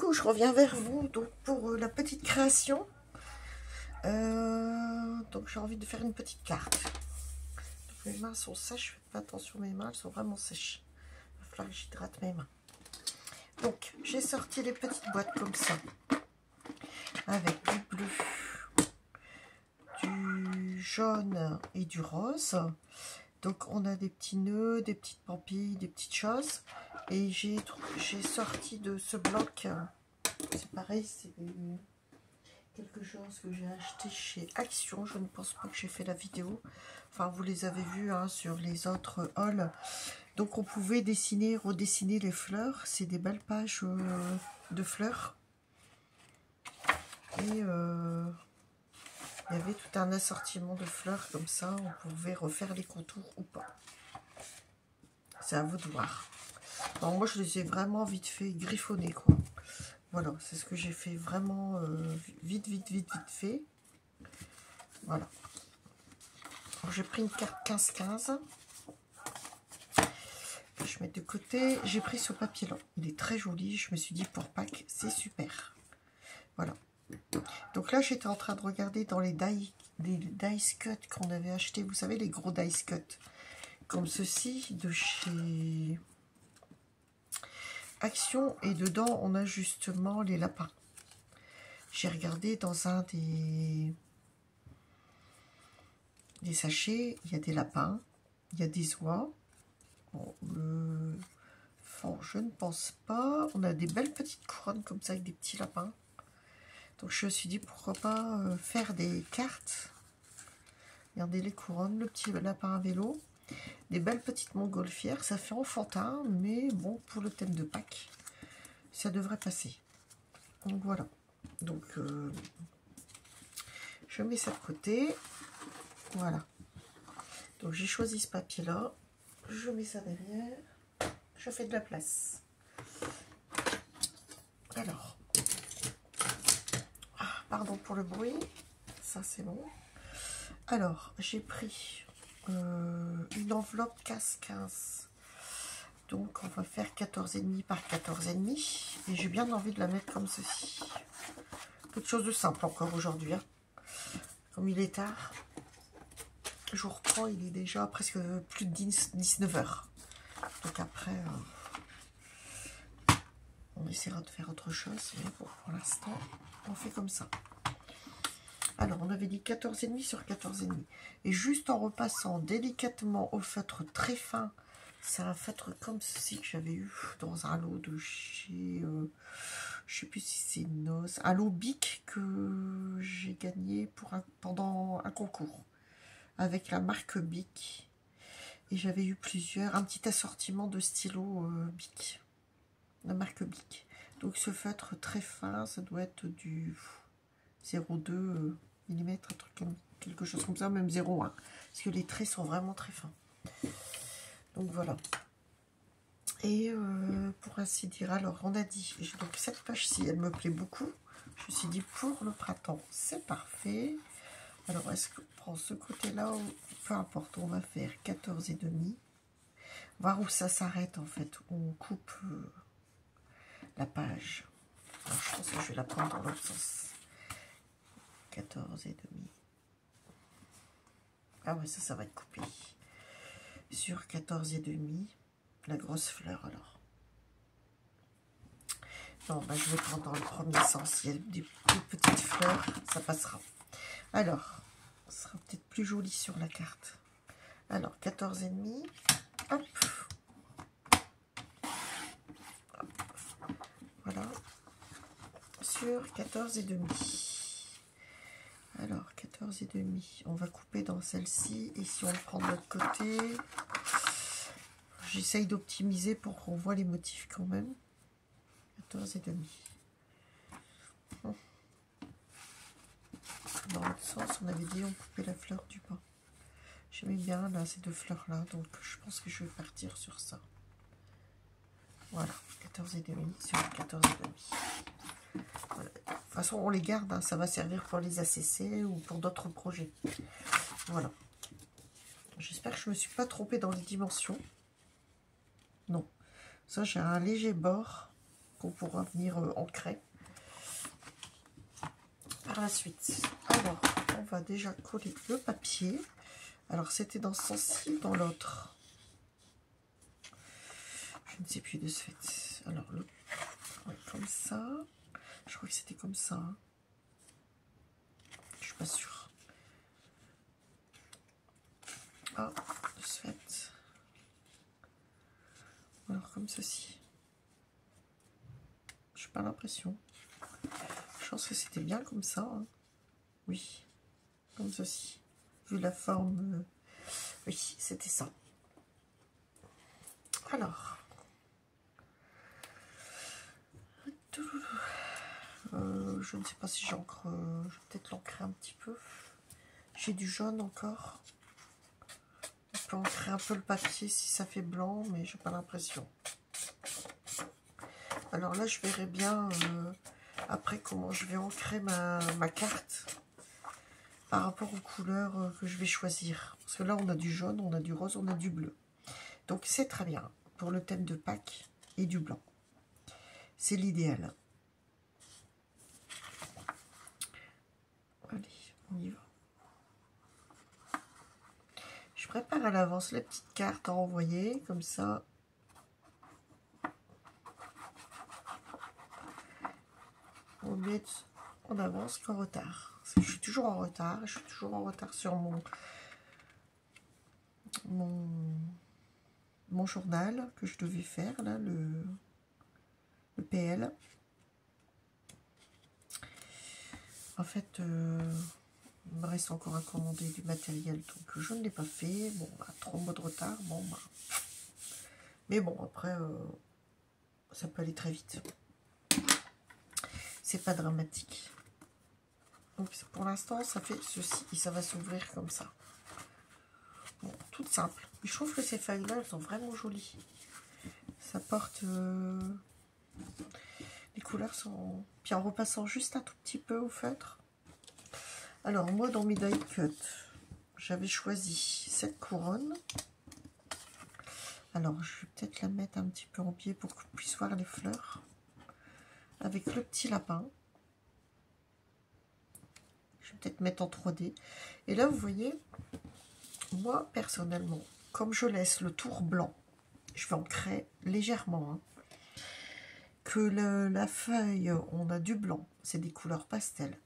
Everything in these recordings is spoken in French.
coucou, je reviens vers vous donc pour la petite création. Donc j'ai envie de faire une petite carte. Donc, mes mains sont sèches, faites pas attention, mes mains elles sont vraiment sèches. Il va falloir que j'hydrate mes mains. Donc j'ai sorti les petites boîtes comme ça, avec du bleu, du jaune et du rose. Donc on a des petits nœuds, des petites pampilles, des petites choses. Et j'ai sorti de ce bloc, c'est pareil, c'est quelque chose que j'ai acheté chez Action. Je ne pense pas que j'ai fait la vidéo. Enfin, vous les avez vus hein, sur les autres hauls. Donc on pouvait dessiner, redessiner les fleurs. C'est des belles pages de fleurs. Et il y avait tout un assortiment de fleurs comme ça. On pouvait refaire les contours ou pas. C'est à vous de voir. Alors moi je les ai vraiment vite fait griffonner quoi. Voilà, c'est ce que j'ai fait vraiment vite fait. Voilà. J'ai pris une carte 15-15. Je mets de côté. J'ai pris ce papier là. Il est très joli. Je me suis dit pour Pâques, c'est super. Voilà. Donc là, j'étais en train de regarder dans les dice cut qu'on avait acheté. Vous savez, les gros dice cut. Comme ceci de chez Action, et dedans on a justement les lapins. J'ai regardé dans un des sachets, il y a des lapins, il y a des oies. Bon, le fond, je ne pense pas. On a des belles petites couronnes comme ça avec des petits lapins. Donc je me suis dit pourquoi pas faire des cartes. Regardez les couronnes, le petit lapin à vélo. Des belles petites montgolfières, ça fait enfantin, mais bon, pour le thème de Pâques, ça devrait passer. Donc voilà. Donc, je mets ça de côté. Voilà. Donc, j'ai choisi ce papier-là. Je mets ça derrière. Je fais de la place. Alors. Pardon pour le bruit. Ça, c'est bon. Alors, j'ai pris une enveloppe 15-15. Donc, on va faire 14,5 par 14,5. Et j'ai bien envie de la mettre comme ceci. Quelque chose de simple encore aujourd'hui. Hein. Comme il est tard, je reprends, il est déjà presque plus de 19 heures. Donc après, on essaiera de faire autre chose. Mais bon, pour l'instant, on fait comme ça. Alors, on avait dit 14,5 sur 14,5. Et juste en repassant délicatement au feutre très fin, c'est un feutre comme ceci que j'avais eu dans un lot de chez... je sais plus si c'est Noz, un lot Bic que j'ai gagné pendant un concours avec la marque Bic. Et j'avais eu un petit assortiment de stylos Bic, la marque Bic. Donc ce feutre très fin, ça doit être du 0,2 mm, quelque chose comme ça, même 0,1. Parce que les traits sont vraiment très fins. Donc voilà. Et pour ainsi dire, alors on a dit, donc cette page-ci, elle me plaît beaucoup. Je me suis dit pour le printemps, c'est parfait. Alors est-ce qu'on prend ce côté-là ou peu importe, on va faire 14,5. Voir où ça s'arrête en fait. On coupe la page. Alors, je pense que je vais la prendre dans l'autre sens. 14,5. Ah ouais, ça va être coupé. Sur 14,5. La grosse fleur alors. Non, bah, je vais prendre dans le premier sens. Il y a des petites fleurs, ça passera. Alors, ça sera peut-être plus joli sur la carte. Alors, 14,5. Hop. Voilà. Sur 14,5. Alors, 14,5. On va couper dans celle-ci. Et si on le prend de l'autre côté, j'essaye d'optimiser pour qu'on voit les motifs quand même. 14,5. Dans l'autre sens, on avait dit on coupait la fleur du bas. J'aimais bien là ces deux fleurs là, donc je pense que je vais partir sur ça. Voilà, 14,5 sur 14,5. Voilà. De toute façon, on les garde, hein, ça va servir pour les ACC ou pour d'autres projets. Voilà. J'espère que je ne me suis pas trompée dans les dimensions. Non. Ça, j'ai un léger bord qu'on pourra venir ancrer par la suite. Alors, on va déjà coller le papier. Alors, c'était dans ce sens-ci, dans l'autre. Je ne sais plus de ce fait. Alors, ouais, comme ça. Je crois que c'était comme ça. Hein. Je suis pas sûre. Ah, de ce fait. Alors, comme ceci. Je n'ai pas l'impression. Je pense que c'était bien comme ça. Hein. Oui, comme ceci. Vu la forme. Oui, c'était ça. Alors. Je ne sais pas si j'encre. Je vais peut-être l'encrer un petit peu. J'ai du jaune encore. On peut ancrer un peu le papier si ça fait blanc, mais j'ai pas l'impression. Alors là, je verrai bien après comment je vais ancrer ma carte par rapport aux couleurs que je vais choisir. Parce que là, on a du jaune, on a du rose, on a du bleu. Donc c'est très bien pour le thème de Pâques et du blanc. C'est l'idéal. Allez, on y va. Je prépare à l'avance les petites cartes à envoyer, comme ça. On met en avance qu'en retard. Parce que je suis toujours en retard. Je suis toujours en retard sur mon journal que je devais faire, là, le PL. En fait, il me reste encore à commander du matériel, donc je ne l'ai pas fait. Bon, bah, 3 mois de retard, bon, bah. Mais bon, après, ça peut aller très vite. C'est pas dramatique. Donc, pour l'instant, ça fait ceci, et ça va s'ouvrir comme ça. Bon, tout simple. Mais je trouve que ces feuilles-là, elles sont vraiment jolies. Ça porte... les couleurs sont... Puis en repassant juste un tout petit peu au feutre. Alors, moi, dans mes die cut, j'avais choisi cette couronne. Alors, je vais peut-être la mettre un petit peu en pied pour qu'on puisse voir les fleurs. Avec le petit lapin. Je vais peut-être mettre en 3D. Et là, vous voyez, moi, personnellement, comme je laisse le tour blanc, je vais ancrer légèrement. Hein, que la feuille, on a du blanc, c'est des couleurs pastel.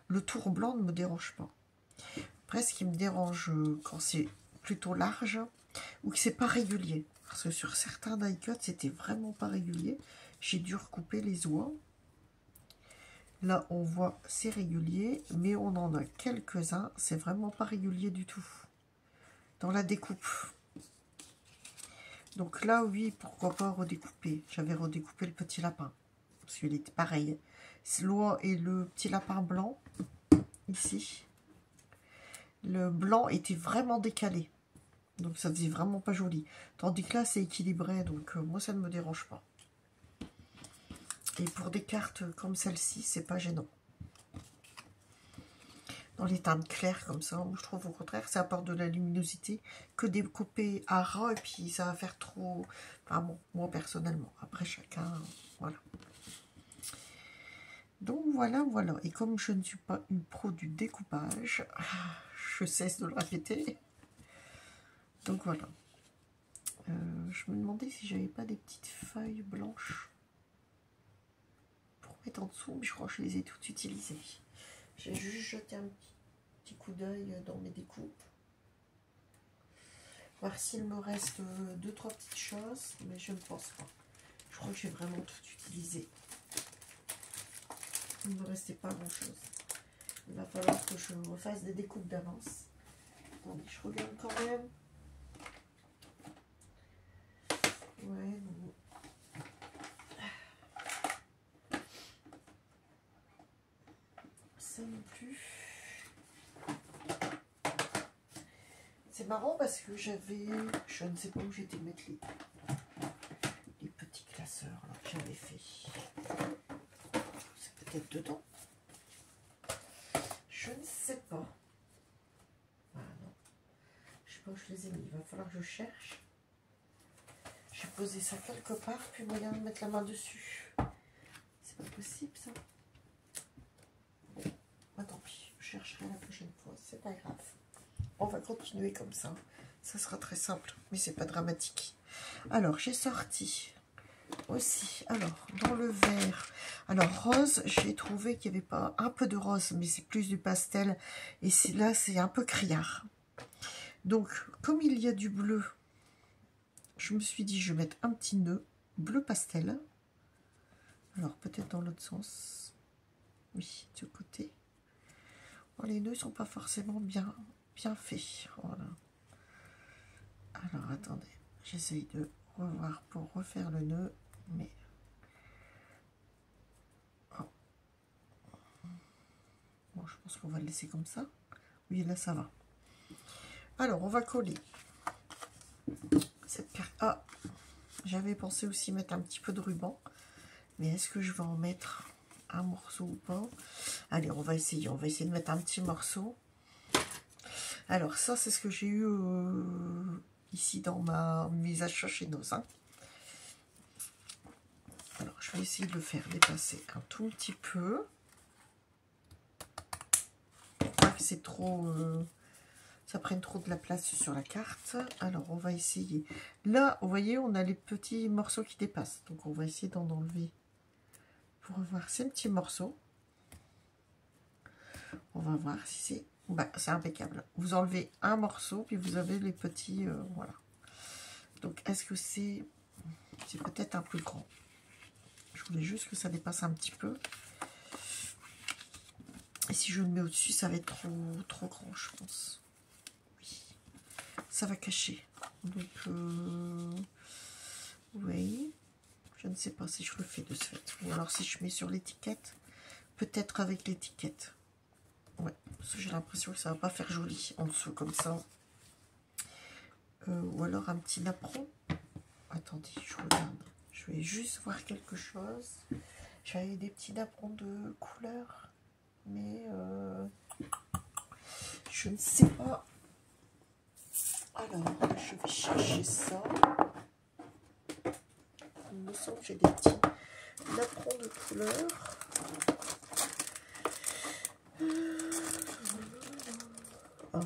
Le tour blanc ne me dérange pas. Après, ce qui me dérange quand c'est plutôt large ou que c'est pas régulier. Parce que sur certains die cut, c'était vraiment pas régulier. J'ai dû recouper les oies. Là, on voit c'est régulier, mais on en a quelques-uns. C'est vraiment pas régulier du tout. Dans la découpe. Donc là, oui, pourquoi pas redécouper. J'avais redécoupé le petit lapin. Parce qu'il était pareil. L'oie et le petit lapin blanc, ici. Le blanc était vraiment décalé. Donc ça faisait vraiment pas joli. Tandis que là, c'est équilibré. Donc moi, ça ne me dérange pas. Et pour des cartes comme celle-ci, c'est pas gênant. Dans les teintes claires comme ça, moi, je trouve au contraire, ça apporte de la luminosité. Que découper à ras et puis ça va faire trop... Enfin bon, moi personnellement. Après, chacun... Voilà. Donc voilà, voilà. Et comme je ne suis pas une pro du découpage, je cesse de le répéter. Donc voilà. Je me demandais si j'avais pas des petites feuilles blanches pour mettre en dessous, mais je crois que je les ai toutes utilisées. J'ai juste jeté un petit coup d'œil dans mes découpes. Voir s'il me reste 2-3 petites choses, mais je ne pense pas. Je crois que j'ai vraiment tout utilisé. Il ne me restait pas grand chose. Il va falloir que je refasse des découpes d'avance. Attendez, je regarde quand même. Ouais, non. Ça non plus. C'est marrant parce que j'avais... Je ne sais pas où j'étais mettre les petits classeurs là, que j'avais fait. C'est peut-être dedans. Je ne sais pas. Ah non. Je sais pas où je les ai mis. Il va falloir que je cherche. Je vais poser ça quelque part, puis moyen de mettre la main dessus. C'est pas possible ça. Bon, bah tant pis, je chercherai la prochaine fois, c'est pas grave. On va continuer comme ça. Ça sera très simple, mais c'est pas dramatique. Alors, j'ai sorti aussi, alors, dans le vert, alors rose, j'ai trouvé qu'il n'y avait pas un peu de rose, mais c'est plus du pastel, et là, c'est un peu criard. Donc, comme il y a du bleu, je me suis dit, je vais mettre un petit nœud bleu pastel. Alors, peut-être dans l'autre sens. Oui, de côté. Bon, les nœuds ne sont pas forcément bien faits. Voilà. Alors, attendez, j'essaye de revoir pour refaire le nœud, mais... Oh. Bon, je pense qu'on va le laisser comme ça. Oui, là, ça va. Alors, on va coller cette carte. Ah, j'avais pensé aussi mettre un petit peu de ruban, mais est-ce que je vais en mettre un morceau ou pas? Allez, on va essayer de mettre un petit morceau. Alors, ça, c'est ce que j'ai eu ici dans mes achats chez Noz. Alors, je vais essayer de le faire dépasser un tout petit peu. Pas que c'est trop... ça prenne trop de la place sur la carte. Alors, on va essayer. Là, vous voyez, on a les petits morceaux qui dépassent. Donc, on va essayer d'en enlever pour voir ces petits morceaux. On va voir si c'est... Bah, c'est impeccable. Vous enlevez un morceau, puis vous avez les petits... voilà. Donc, est-ce que c'est... C'est peut-être un peu grand. Je voulais juste que ça dépasse un petit peu. Et si je le mets au-dessus, ça va être trop grand, je pense. Oui. Ça va cacher. Donc, oui. Je ne sais pas si je le fais de ce fait. Ou alors si je mets sur l'étiquette. Peut-être avec l'étiquette. Ouais. Parce que j'ai l'impression que ça va pas faire joli en dessous comme ça. Ou alors un petit napperon. Attendez, je regarde. Je vais juste voir quelque chose. J'avais des petits napperons de couleur. Mais je ne sais pas. Alors, je vais chercher ça. Il me semble que j'ai des petits napperons de couleur. Ah.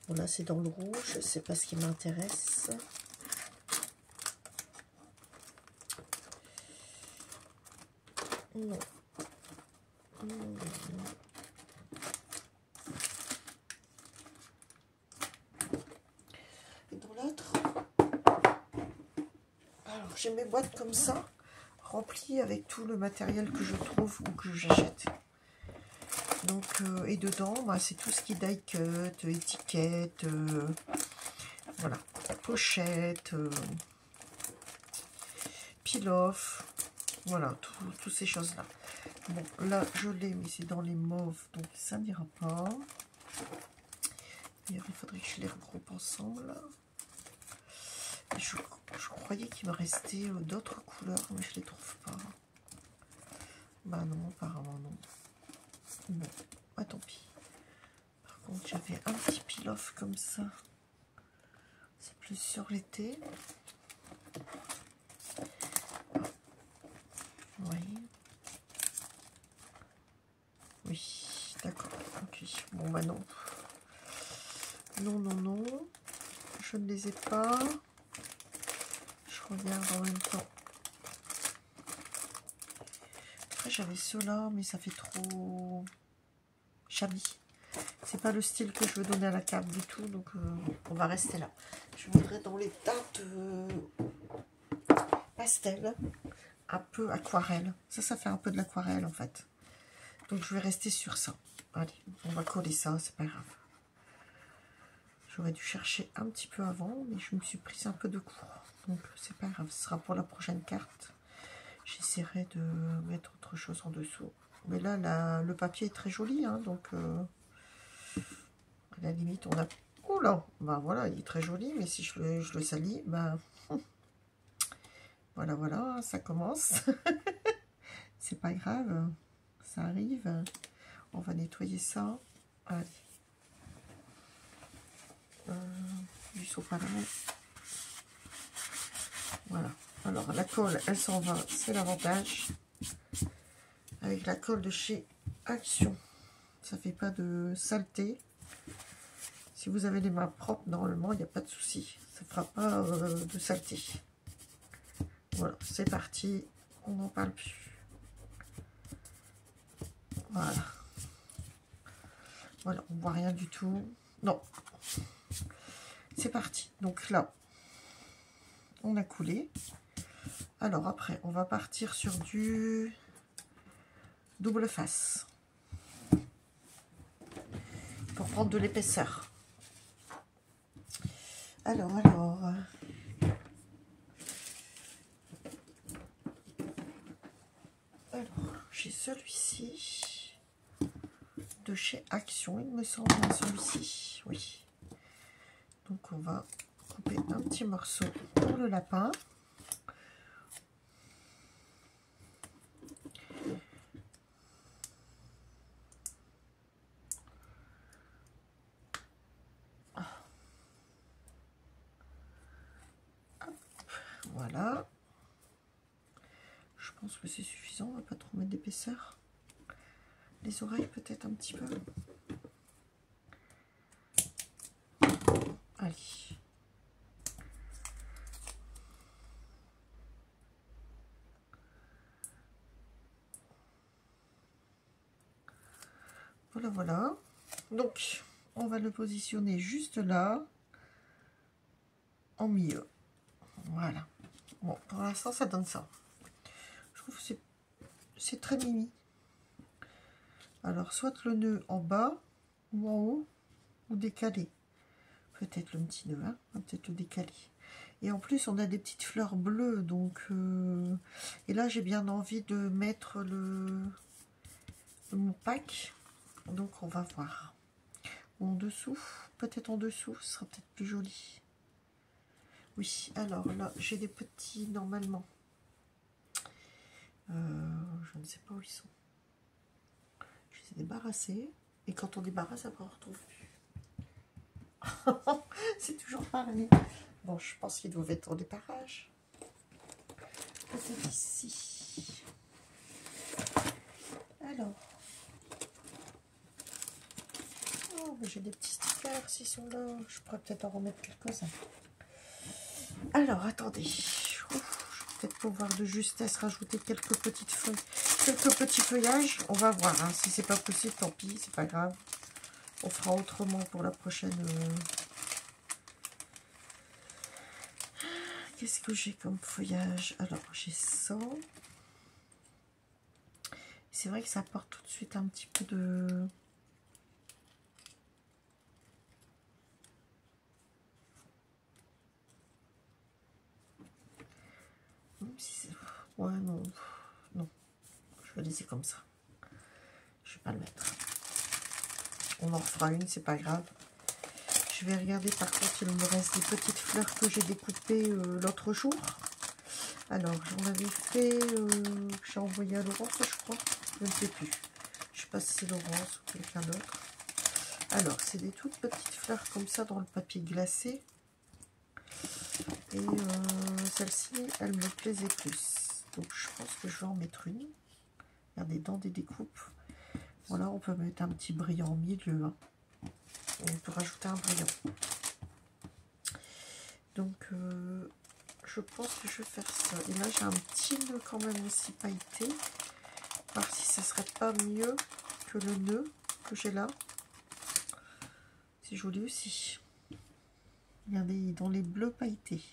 Bon, là, c'est dans le rouge. C'est pas ce qui m'intéresse. Non. Non. Et dans l'autre, alors j'ai mes boîtes comme ça, remplies avec tout le matériel que je trouve ou que j'achète. Donc, et dedans, bah, c'est tout ce qui est die cut, étiquette, voilà, pochette, peel-off, voilà, toutes ces choses-là. Bon, là, je l'ai, mais c'est dans les mauves, donc ça n'ira pas. D'ailleurs, il faudrait que je les regroupe ensemble. Je croyais qu'il me restait d'autres couleurs, mais je les trouve pas. Bah non, apparemment non. Bon, bah tant pis. Par contre, j'avais un petit peel-off comme ça. C'est plus sur l'été. Oui. Oui, d'accord. Ok. Bon, bah non. Non, non, non. Je ne les ai pas. Je regarde en même temps. Après, j'avais ceux-là, mais ça fait trop shabby. C'est pas le style que je veux donner à la carte du tout, donc on va rester là. Je voudrais dans les teintes pastel, un peu aquarelle. Ça fait un peu de l'aquarelle en fait. Donc je vais rester sur ça. Allez, on va coller ça, c'est pas grave. J'aurais dû chercher un petit peu avant, mais je me suis prise un peu de cours. Donc c'est pas grave, ce sera pour la prochaine carte. J'essaierai de mettre autre chose en dessous. Mais là, le papier est très joli, hein, donc à la limite, on a... Oh là, bah voilà, il est très joli, mais si je le salis, bah... Voilà, ça commence. C'est pas grave, ça arrive. On va nettoyer ça. Allez. Du sopalin. Voilà. Alors, la colle, elle s'en va. C'est l'avantage. Avec la colle de chez Action. Ça fait pas de saleté. Si vous avez les mains propres, normalement, il n'y a pas de souci. Ça ne fera pas de saleté. Voilà, c'est parti. On n'en parle plus. Voilà. Voilà, on voit rien du tout. Non. C'est parti. Donc là, on a coulé. Alors après, on va partir sur du double face. Pour prendre de l'épaisseur. Alors. J'ai celui-ci de chez Action, il me semble, celui-ci, oui. Donc on va couper un petit morceau pour le lapin. Voilà. Je pense que c'est suffisant, on va pas trop mettre d'épaisseur. Les oreilles peut-être un petit peu. Allez. Voilà, voilà. Donc, on va le positionner juste là, en milieu. Voilà. Bon, pour l'instant, ça donne ça. Je trouve que c'est très mimi. Alors, soit le nœud en bas, ou en haut, ou décalé. Peut-être le petit nœud, hein, on va peut-être le décaler. Et en plus, on a des petites fleurs bleues, donc... Et là, j'ai bien envie de mettre mon pack. Donc, on va voir. En dessous, peut-être en dessous, ce sera peut-être plus joli. Oui, alors là, j'ai des petits, normalement. Je ne sais pas où ils sont. Je les ai débarrassés. Et quand on débarrasse, après on ne retrouve plus. C'est toujours pareil. Bon, je pense qu'ils doivent être en déparage. Peut-être ici. Alors. Oh, j'ai des petits stickers s'ils sont là. Je pourrais peut-être en remettre quelques-uns. Alors, attendez. Ouf, je vais peut-être pouvoir de justesse rajouter quelques petites feuilles, quelques petits feuillages. On va voir. Hein. Si c'est pas possible, tant pis, c'est pas grave. On fera autrement pour la prochaine. Qu'est-ce que j'ai comme feuillage? Alors, j'ai ça. C'est vrai que ça apporte tout de suite un petit peu de... Ouais, non. Non. Je vais laisser comme ça. Je vais pas le mettre. On en refera une, c'est pas grave. Je vais regarder, par contre, il me reste des petites fleurs que j'ai découpées l'autre jour. Alors, j'en avais fait... j'ai envoyé à Laurence, je crois. Je ne sais plus. Je sais pas si c'est Laurence ou quelqu'un d'autre. Alors, c'est des toutes petites fleurs comme ça dans le papier glacé. Et celle-ci, elle me plaisait plus. Donc, je pense que je vais en mettre une. Regardez, dans des découpes. Voilà, on peut mettre un petit brillant au milieu. Hein. On peut rajouter un brillant. Donc, je pense que je vais faire ça. Et là, j'ai un petit nœud quand même aussi pailleté. Voir si ça serait pas mieux que le nœud que j'ai là. C'est joli aussi. Regardez, dans les bleus pailletés.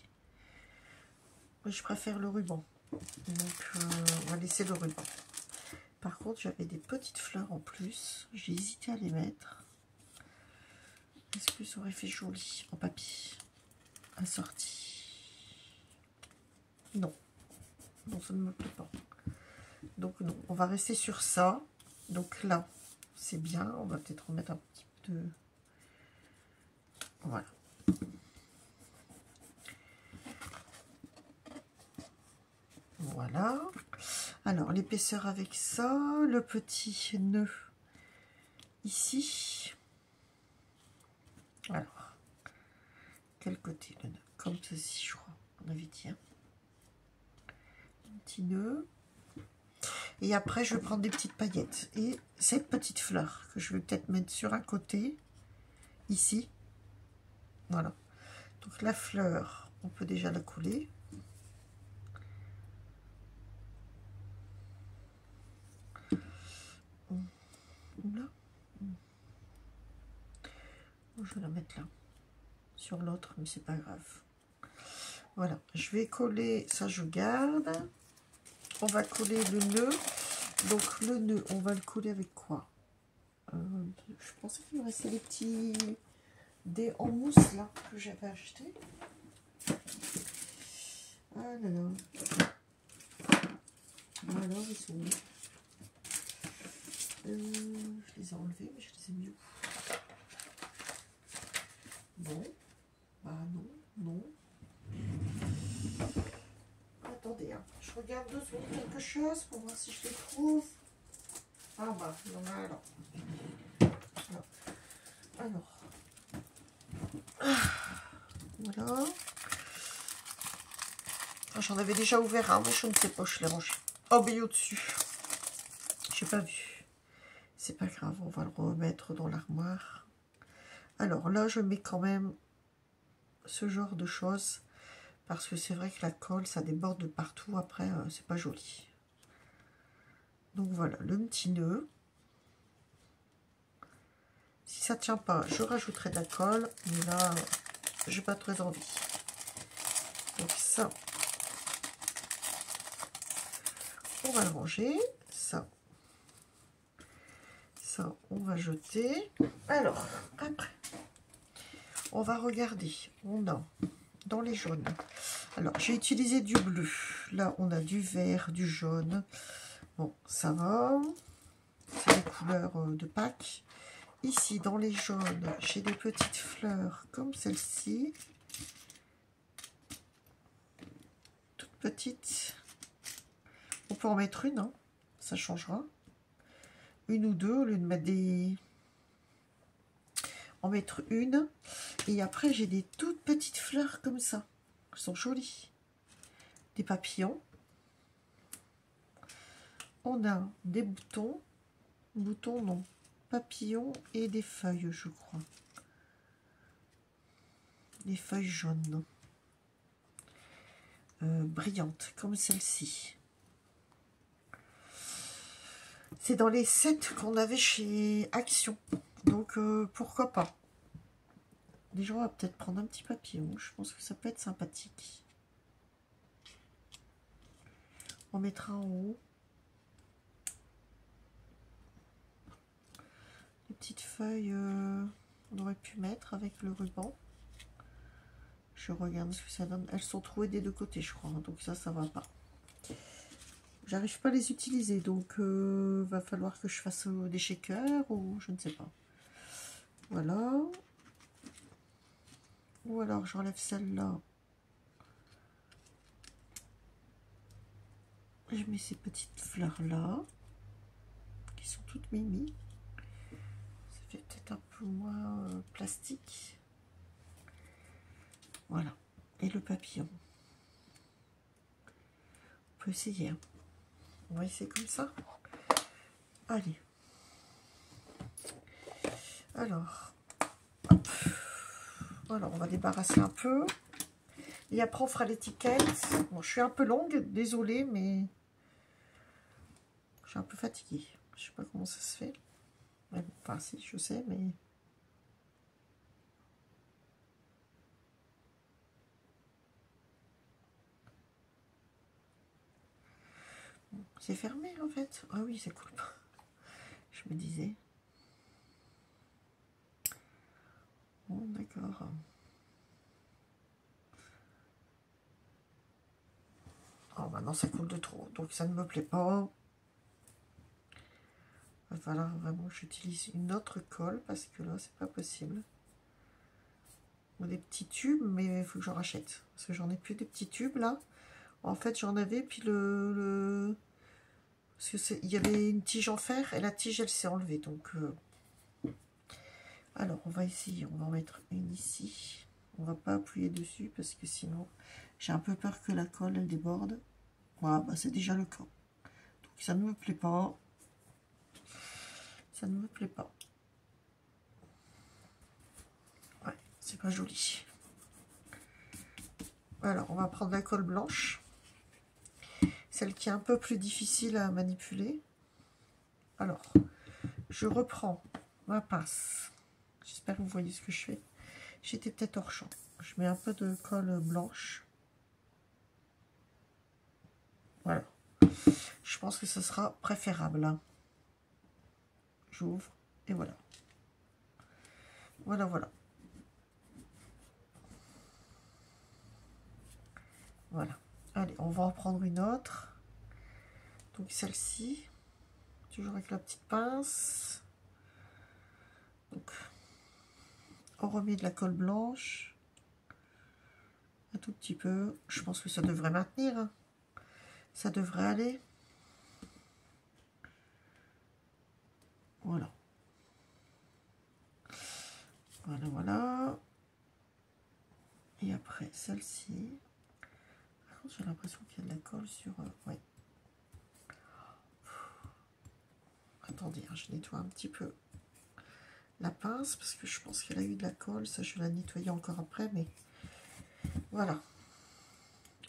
Je préfère le ruban. Donc, on va laisser le ruban. Par contre, j'avais des petites fleurs en plus. J'ai hésité à les mettre. Est-ce que ça aurait fait joli en papier assorti? Non. Non, ça ne me plaît pas. Donc, non. On va rester sur ça. Donc là, c'est bien. On va peut-être remettre un petit peu de... Voilà. Voilà. Alors, l'épaisseur avec ça. Le petit nœud ici. Alors, quel côté le nœud? Comme ceci, je crois. On avait dit. Hein. petit nœud. Et après, je vais prendre des petites paillettes. Et cette petite fleur que je vais peut-être mettre sur un côté, ici. Voilà. Donc la fleur, on peut déjà la coller. Là. Je vais la mettre là. Sur l'autre, mais c'est pas grave. Voilà. Je vais coller, ça je garde. On va coller le nœud. Donc le nœud, on va le coller avec quoi? Je pensais qu'il me restait des petits dés en mousse là que j'avais acheté. Ah là là. Voilà, ils sont où? Je les ai enlevés, mais je les ai mis où? Bon. Bah non, non. Attendez, hein. Je regarde 2 secondes quelque chose pour voir si je les trouve. Ah bah, il y en a alors. Alors. Voilà. J'en avais déjà ouvert un, mais je ne sais pas, je l'ai rangé. Oh, mais au-dessus. J'ai pas vu. C'est pas grave, on va le remettre dans l'armoire. Alors là, je mets quand même ce genre de choses. Parce que c'est vrai que la colle, ça déborde de partout. Après, c'est pas joli. Donc voilà, le petit nœud. Si ça tient pas, je rajouterai de la colle. Mais là, j'ai pas très envie. Donc ça, on va le ranger. Ça, on va jeter. Alors, après, on va regarder. On a dans les jaunes. Alors, j'ai utilisé du bleu. Là, on a du vert, du jaune. Bon, ça va. C'est les couleurs de Pâques. Ici, dans les jaunes, j'ai des petites fleurs comme celle-ci. Toutes petites. On peut en mettre une, hein. Ça changera. Une ou deux, au lieu de mettre des... En mettre une. Et après, j'ai des toutes petites fleurs comme ça. Elles sont jolies. Des papillons. On a des boutons. Boutons, non. Papillons et des feuilles, je crois. Des feuilles jaunes. Brillantes, comme celle-ci. C'est dans les sets qu'on avait chez Action. Donc, pourquoi pas. Déjà, on va peut-être prendre un petit papillon. Je pense que ça peut être sympathique. On mettra en haut. Les petites feuilles, on aurait pu mettre avec le ruban. Je regarde ce que ça donne. Elles sont trouées des deux côtés, je crois. Donc ça va pas. J'arrive pas à les utiliser. Donc, va falloir que je fasse des shakers ou je ne sais pas. Voilà. Ou alors, j'enlève celle-là. Je mets ces petites fleurs-là. Qui sont toutes mimi. Ça fait peut-être un peu moins plastique. Voilà. Et le papillon. On peut essayer. Hein. On va essayer comme ça. Allez. Alors. Hop. Voilà, on va débarrasser un peu. Et après, on fera l'étiquette. Bon, je suis un peu longue, désolée, mais je suis un peu fatiguée. Je sais pas comment ça se fait. Enfin, si, je sais, mais... C'est fermé, en fait. Ah oui, ça coule pas. Je me disais. Bon, d'accord. Oh, maintenant, ça coule de trop. Donc, ça ne me plaît pas. Voilà, vraiment, j'utilise une autre colle parce que là, c'est pas possible. Ou des petits tubes, mais il faut que j'en rachète. Parce que j'en ai plus des petits tubes, là. En fait, j'en avais, puis parce que il y avait une tige en fer, et la tige, elle s'est enlevée. Donc, alors, on va essayer. On va en mettre une ici. On va pas appuyer dessus, parce que sinon, j'ai un peu peur que la colle, elle déborde. Voilà, bah, c'est déjà le cas. Donc ça ne me plaît pas. Ça ne me plaît pas. Ouais, c'est pas joli. Alors, on va prendre la colle blanche. Celle qui est un peu plus difficile à manipuler. Alors, je reprends ma pince. J'espère que vous voyez ce que je fais. J'étais peut-être hors champ. Je mets un peu de colle blanche. Voilà. Je pense que ce sera préférable. J'ouvre et voilà. Voilà, voilà. Voilà. Allez, on va en prendre une autre. Donc celle-ci. Toujours avec la petite pince. Donc, on remet de la colle blanche. Un tout petit peu. Je pense que ça devrait maintenir. Hein. Ça devrait aller. Voilà. Voilà, voilà. Et après, celle-ci. Par contre, j'ai l'impression qu'il y a de la colle sur... ouais. Attendez, hein, je nettoie un petit peu la pince parce que je pense qu'elle a eu de la colle. Ça, je vais la nettoyer encore après, mais voilà.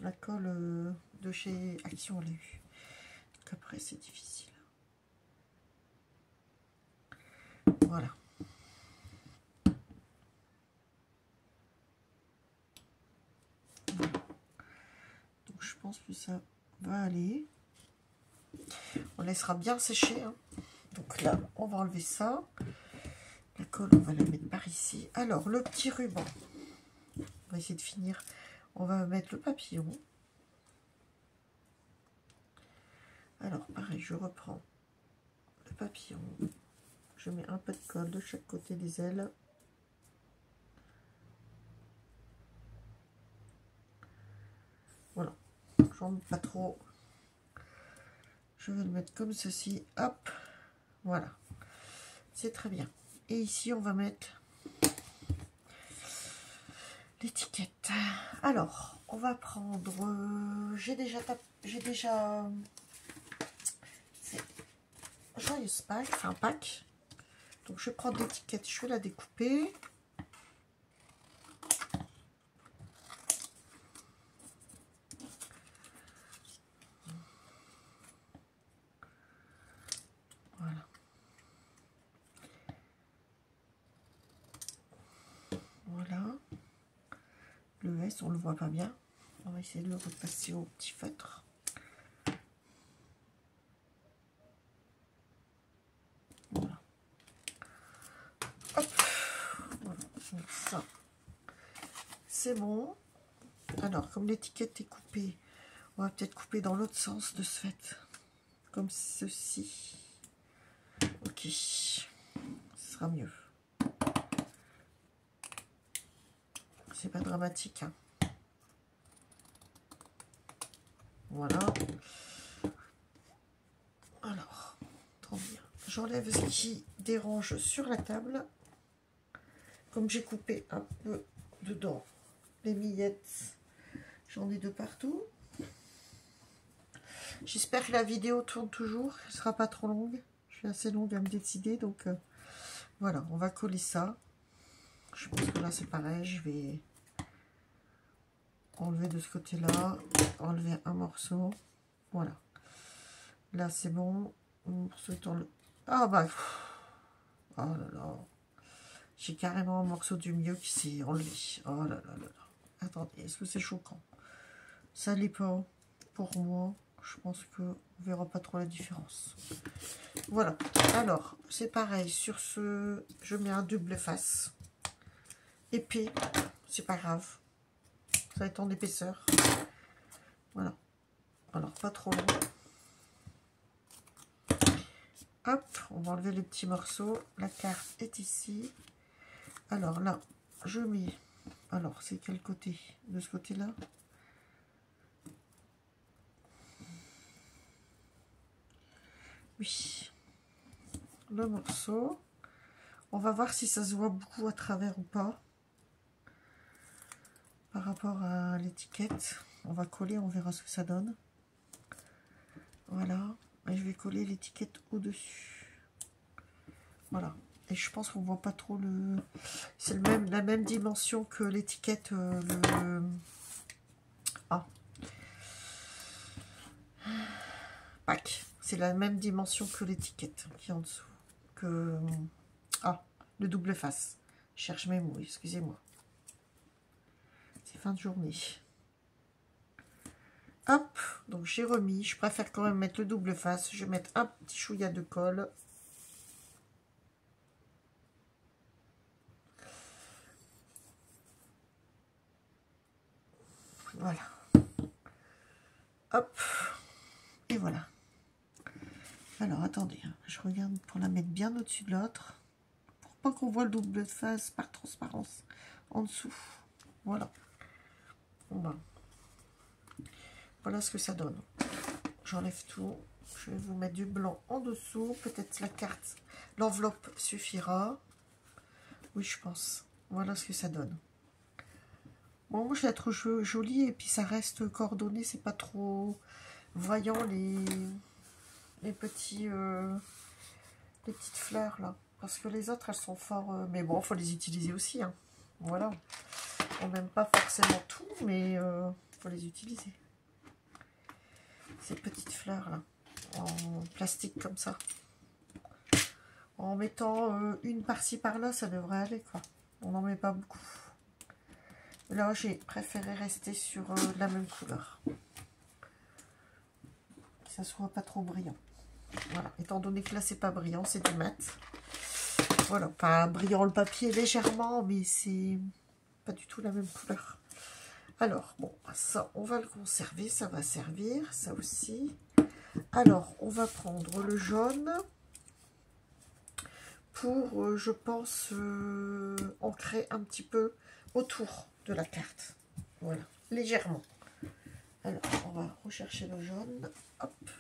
La colle de chez Action, elle a eu. Donc après, c'est difficile. Voilà. Donc je pense que ça va aller. On laissera bien sécher. Hein. Donc là, on va enlever ça. La colle, on va la mettre par ici. Alors, le petit ruban. On va essayer de finir. On va mettre le papillon. Alors, pareil, je reprends le papillon. Je mets un peu de colle de chaque côté des ailes. Voilà. J'en mets pas trop. Je vais le mettre comme ceci. Hop. Voilà. C'est très bien. Et ici, on va mettre l'étiquette. Alors, on va prendre... j'ai déjà... C'est Joyeuse Pâques, enfin Pâques. Donc, je vais prendre l'étiquette, je vais la découper. Voilà. Voilà. Le S, on le voit pas bien. On va essayer de le repasser au petit feutre. Voilà. Hop. Voilà. Donc ça, c'est bon. Alors, comme l'étiquette est coupée, on va peut-être couper dans l'autre sens de ce fait. Comme ceci. Ok. Ce sera mieux. C'est pas dramatique. Hein. Voilà. Alors, trop bien. J'enlève ce qui dérange sur la table. Comme j'ai coupé un peu dedans les miettes, j'en ai de partout. J'espère que la vidéo tourne toujours. Elle ne sera pas trop longue. Je suis assez longue à me décider. Donc, voilà, on va coller ça. Je pense que là, c'est pareil. Je vais enlever de ce côté-là. Enlever un morceau. Voilà. Là, c'est bon. Le morceau est enlevé. Ah, bah. Oh là là. J'ai carrément un morceau du milieu qui s'est enlevé. Oh là là là là. Attendez, est-ce que c'est choquant? Ça l'est pas. Pour moi, je pense que on verra pas trop la différence. Voilà. Alors, c'est pareil. Sur ce, je mets un double face. Épais. C'est pas grave. Ça va être en épaisseur. Voilà. Alors, pas trop long. Hop, on va enlever les petits morceaux. La carte est ici. Alors là, je mets... Alors, c'est quel côté? De ce côté-là? Oui. Le morceau. On va voir si ça se voit beaucoup à travers ou pas. Par rapport à l'étiquette. On va coller, on verra ce que ça donne. Voilà. Et je vais coller l'étiquette au-dessus. Voilà. Et je pense qu'on voit pas trop le... C'est la même dimension que l'étiquette. Ah. Pack. C'est la même dimension que l'étiquette qui est en dessous. Que... Ah. Le double face. Je cherche mes mots, excusez-moi. C'est fin de journée. Hop. Donc j'ai remis. Je préfère quand même mettre le double face. Je vais mettre un petit chouïa de colle. Voilà. Hop. Et voilà. Alors, attendez. Je regarde pour la mettre bien au-dessus de l'autre. Pour pas qu'on voit le double face par transparence en dessous. Voilà. Bon, voilà ce que ça donne. J'enlève tout. Je vais vous mettre du blanc en dessous. Peut-être la carte, l'enveloppe suffira. Oui, je pense. Voilà ce que ça donne. Bon, moi, je la trouve jolie et puis ça reste coordonné. C'est pas trop voyant les petites fleurs là. Parce que les autres, elles sont fort... mais bon, il faut les utiliser aussi. Hein. Voilà. On n'aime pas forcément tout, mais il faut les utiliser. Ces petites fleurs là. En plastique comme ça. En mettant une par-ci par-là, ça devrait aller quoi. On n'en met pas beaucoup. Là, j'ai préféré rester sur la même couleur. Que ça soit pas trop brillant. Voilà. Étant donné que là, c'est pas brillant, c'est du mat. Voilà. Pas brillant le papier légèrement, mais c'est pas du tout la même couleur. Alors, bon, ça, on va le conserver. Ça va servir. Ça aussi. Alors, on va prendre le jaune pour, je pense, ancrer un petit peu autour de la carte. Voilà, légèrement. Alors, on va rechercher le jaune. Hop.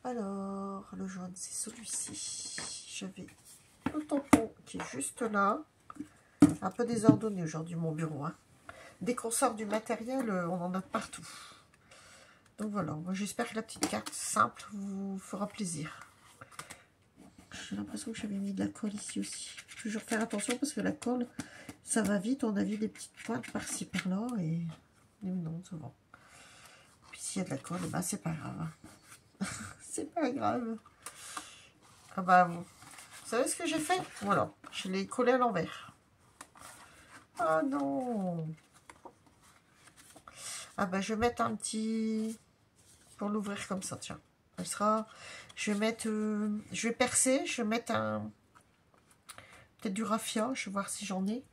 Alors, le jaune, c'est celui-ci. J'avais le tampon qui est juste là. Un peu désordonné aujourd'hui, mon bureau. Hein. Dès qu'on sort du matériel, on en a partout. Donc voilà, moi j'espère que la petite carte simple vous fera plaisir. J'ai l'impression que j'avais mis de la colle ici aussi. Toujours faire attention parce que la colle, ça va vite. On a vu des petites pointes par-ci par-là et non, ça va. Puis s'il y a de la colle, ben c'est pas grave. C'est pas grave. Ah bah vous savez ce que j'ai fait? Voilà, je l'ai collé à l'envers. Ah non. Ah bah je vais mettre un petit... Pour l'ouvrir comme ça, tiens. Elle sera... Je vais mettre... je vais percer, je vais mettre un... Peut-être du raffia, je vais voir si j'en ai.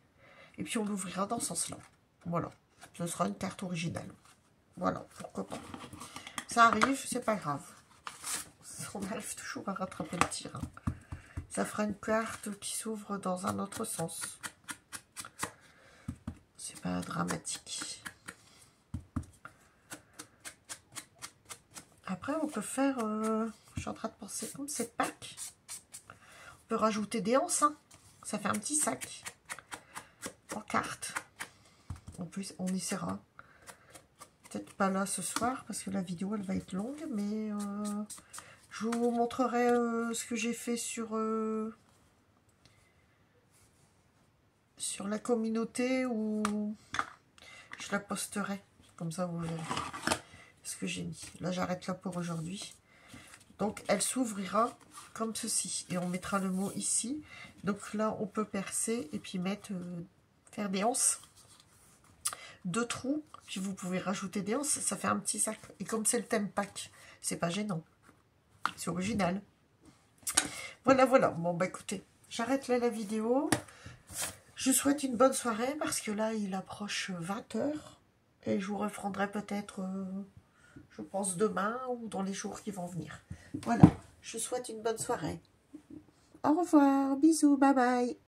Et puis on l'ouvrira dans ce sens-là. Voilà. Ce sera une carte originale. Voilà, pourquoi pas. Ça arrive, c'est pas grave. On arrive toujours à rattraper le tir. Hein. Ça fera une carte qui s'ouvre dans un autre sens. C'est pas dramatique. Après, on peut faire... je suis en train de penser, comme c'est Pâques, on peut rajouter des anses. Hein. Ça fait un petit sac en carte. On essaiera. Peut-être pas là ce soir, parce que la vidéo, elle va être longue, mais... je vous montrerai ce que j'ai fait sur la communauté ou je la posterai. Comme ça, vous verrez ce que j'ai mis. Là, j'arrête là pour aujourd'hui. Donc, elle s'ouvrira comme ceci. Et on mettra le mot ici. Donc là, on peut percer et puis mettre, faire des anses. 2 trous. Puis vous pouvez rajouter des anses. Ça fait un petit sac. Et comme c'est le thème Pâques, c'est pas gênant. C'est original. Voilà, voilà. Bon, bah écoutez, j'arrête là la vidéo. Je vous souhaite une bonne soirée parce que là, il approche 20 h. Et je vous reprendrai peut-être, je pense, demain ou dans les jours qui vont venir. Voilà. Je vous souhaite une bonne soirée. Au revoir. Bisous. Bye bye.